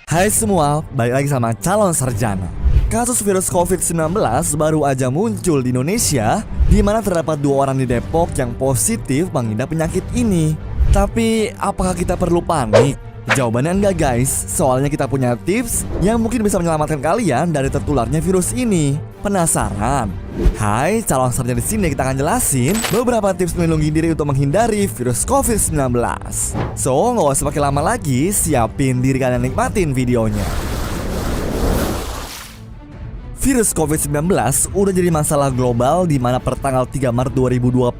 Hai semua, balik lagi sama calon sarjana. Kasus virus COVID-19 baru aja muncul di Indonesia, di mana terdapat 2 orang di Depok yang positif mengidap penyakit ini. Tapi apakah kita perlu panik? Jawabannya enggak guys, soalnya kita punya tips yang mungkin bisa menyelamatkan kalian dari tertularnya virus ini. Penasaran? Hai, calon sarjana, di sini kita akan jelasin beberapa tips melindungi diri untuk menghindari virus COVID-19. So, nggak usah pakai lama lagi, siapin diri kalian nikmatin videonya. Virus COVID-19 udah jadi masalah global di mana per tanggal 3 Maret 2020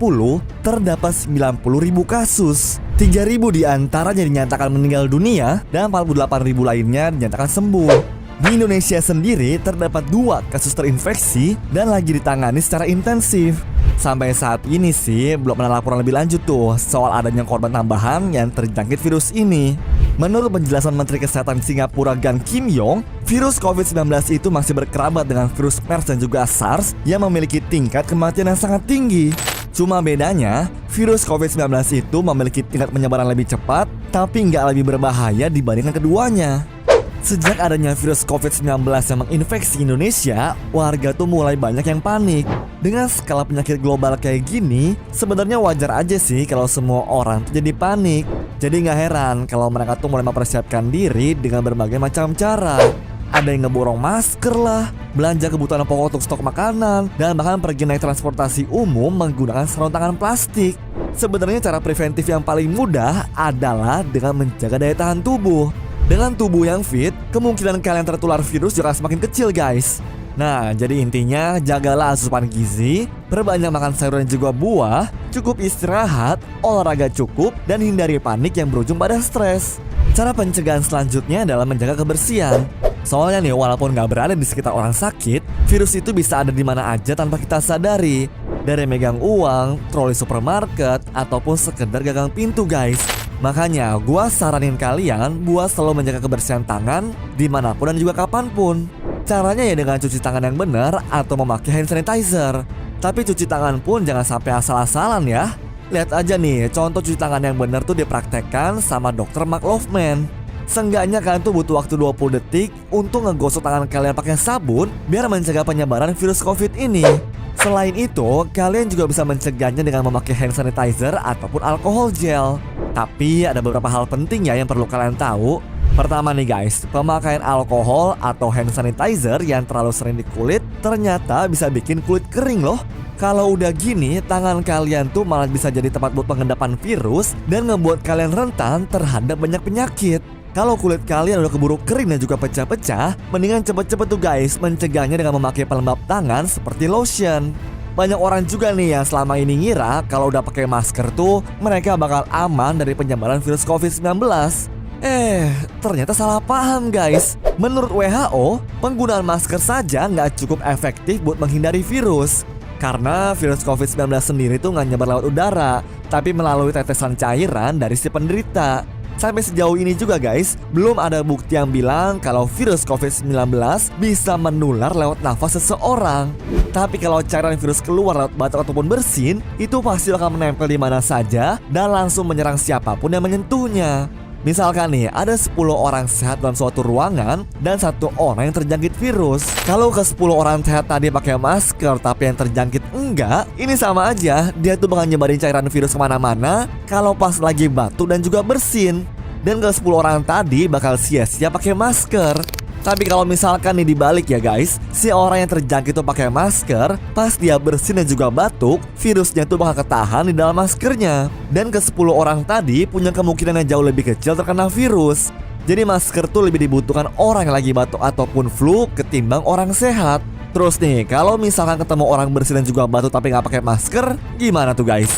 terdapat 90.000 kasus. 3.000 diantaranya dinyatakan meninggal dunia dan 48.000 lainnya dinyatakan sembuh. Di Indonesia sendiri terdapat 2 kasus terinfeksi dan lagi ditangani secara intensif. Sampai saat ini sih belum ada laporan lebih lanjut tuh soal adanya korban tambahan yang terjangkit virus ini. Menurut penjelasan Menteri Kesehatan Singapura Gan Kim Yong, virus COVID-19 itu masih berkerabat dengan virus MERS dan juga SARS yang memiliki tingkat kematian yang sangat tinggi. Cuma bedanya, virus COVID-19 itu memiliki tingkat penyebaran lebih cepat, tapi nggak lebih berbahaya dibandingkan keduanya. Sejak adanya virus COVID-19 yang menginfeksi Indonesia, warga tuh mulai banyak yang panik. Dengan skala penyakit global kayak gini, sebenarnya wajar aja sih kalau semua orang tuh jadi panik. Jadi nggak heran kalau mereka tuh mulai mempersiapkan diri dengan berbagai macam cara. Ada yang ngeborong masker lah, belanja kebutuhan pokok untuk stok makanan, dan bahkan pergi naik transportasi umum menggunakan sarung tangan plastik. Sebenarnya cara preventif yang paling mudah adalah dengan menjaga daya tahan tubuh. Dengan tubuh yang fit, kemungkinan kalian tertular virus juga semakin kecil guys. Nah, jadi intinya jagalah asupan gizi, perbanyak makan sayur dan juga buah, cukup istirahat, olahraga cukup, dan hindari panik yang berujung pada stres. Cara pencegahan selanjutnya adalah menjaga kebersihan. Soalnya nih, walaupun nggak berada di sekitar orang sakit, virus itu bisa ada di mana aja tanpa kita sadari. Dari megang uang, troli supermarket, ataupun sekedar gagang pintu guys. Makanya gua saranin kalian buat selalu menjaga kebersihan tangan dimanapun dan juga kapanpun. Caranya ya dengan cuci tangan yang benar atau memakai hand sanitizer. Tapi cuci tangan pun jangan sampai asal-asalan ya. Lihat aja nih, contoh cuci tangan yang benar tuh dipraktekkan sama dokter Mark Lofman. Seenggaknya kalian tuh butuh waktu 20 detik untuk ngegosok tangan kalian pakai sabun biar mencegah penyebaran virus COVID ini. Selain itu, kalian juga bisa mencegahnya dengan memakai hand sanitizer ataupun alkohol gel. Tapi ada beberapa hal penting ya yang perlu kalian tahu. Pertama nih guys, pemakaian alkohol atau hand sanitizer yang terlalu sering di kulit ternyata bisa bikin kulit kering loh. Kalau udah gini, tangan kalian tuh malah bisa jadi tempat buat pengendapan virus dan ngebuat kalian rentan terhadap banyak penyakit. Kalau kulit kalian udah keburu kering dan juga pecah-pecah, mendingan cepet-cepet tuh guys mencegahnya dengan memakai pelembab tangan seperti lotion. Banyak orang juga nih yang selama ini ngira kalau udah pakai masker tuh mereka bakal aman dari penyebaran virus COVID-19. Ternyata salah paham guys. Menurut WHO, penggunaan masker saja nggak cukup efektif buat menghindari virus. Karena virus COVID-19 sendiri tuh nggak nyebar lewat udara, tapi melalui tetesan cairan dari si penderita. Sampai sejauh ini juga guys, belum ada bukti yang bilang kalau virus COVID-19 bisa menular lewat nafas seseorang. Tapi kalau cairan virus keluar lewat batuk ataupun bersin, itu pasti akan menempel di mana saja dan langsung menyerang siapapun yang menyentuhnya. Misalkan nih, ada 10 orang sehat dalam suatu ruangan dan 1 orang yang terjangkit virus. Kalau ke 10 orang sehat tadi pakai masker tapi yang terjangkit enggak, ini sama aja, dia tuh bakal nyebarin cairan virus kemana-mana kalau pas lagi batuk dan juga bersin. Dan ke 10 orang tadi bakal sia-sia pakai masker. Tapi kalau misalkan nih dibalik ya guys, si orang yang terjangkit tuh pakai masker, pas dia bersin dan juga batuk, virusnya tuh bakal ketahan di dalam maskernya. Dan ke 10 orang tadi punya kemungkinan yang jauh lebih kecil terkena virus. Jadi masker tuh lebih dibutuhkan orang yang lagi batuk ataupun flu ketimbang orang sehat. Terus nih, kalau misalkan ketemu orang bersin dan juga batuk tapi nggak pakai masker, gimana tuh guys?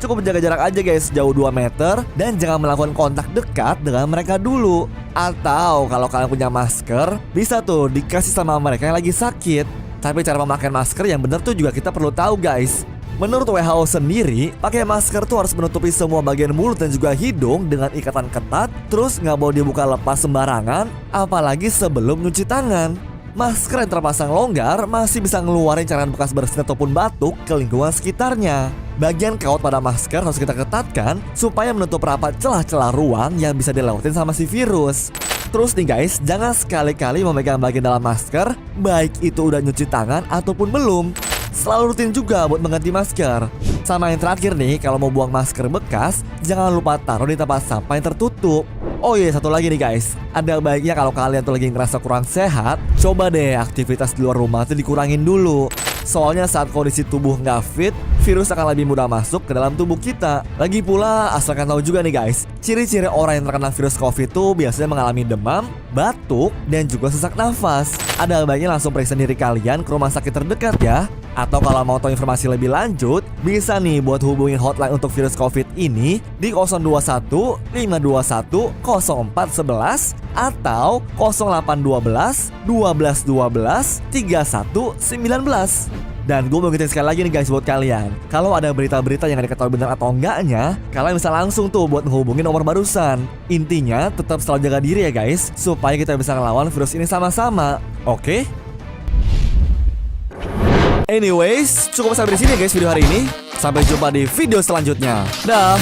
Cukup jaga jarak aja guys, jauh 2 meter, dan jangan melakukan kontak dekat dengan mereka dulu. Atau kalau kalian punya masker, bisa tuh dikasih sama mereka yang lagi sakit. Tapi cara memakai masker yang benar tuh juga kita perlu tahu guys. Menurut WHO sendiri, pakai masker tuh harus menutupi semua bagian mulut dan juga hidung dengan ikatan ketat. Terus nggak boleh dibuka lepas sembarangan, apalagi sebelum nyuci tangan. Masker yang terpasang longgar masih bisa ngeluarin cairan bekas bersin ataupun batuk ke lingkungan sekitarnya. Bagian kaut pada masker harus kita ketatkan supaya menutup rapat celah-celah ruang yang bisa dilewatin sama si virus. Terus nih guys, jangan sekali-kali memegang bagian dalam masker, baik itu udah nyuci tangan ataupun belum. Selalu rutin juga buat mengganti masker. Sama yang terakhir nih, kalau mau buang masker bekas, jangan lupa taruh di tempat sampah yang tertutup. Oh iya, satu lagi nih guys, ada baiknya kalau kalian tuh lagi ngerasa kurang sehat, coba deh aktivitas di luar rumah tuh dikurangin dulu. Soalnya saat kondisi tubuh nggak fit, virus akan lebih mudah masuk ke dalam tubuh kita. Lagi pula, asalkan tahu juga nih guys, ciri-ciri orang yang terkena virus COVID itu biasanya mengalami demam, batuk, dan juga sesak nafas. Ada baiknya langsung periksa diri kalian ke rumah sakit terdekat ya. Atau kalau mau tahu informasi lebih lanjut, bisa nih buat hubungin hotline untuk virus COVID ini di 021 521 0411 atau 0812 12 12 31 19. Dan gue mau ngingetin sekali lagi nih guys buat kalian, kalau ada berita-berita yang diketahui benar atau enggaknya, kalian bisa langsung tuh buat menghubungi nomor barusan. Intinya tetap selalu jaga diri ya guys, supaya kita bisa ngelawan virus ini sama-sama. Oke? Anyways, cukup sampai di sini guys video hari ini. Sampai jumpa di video selanjutnya. Dah.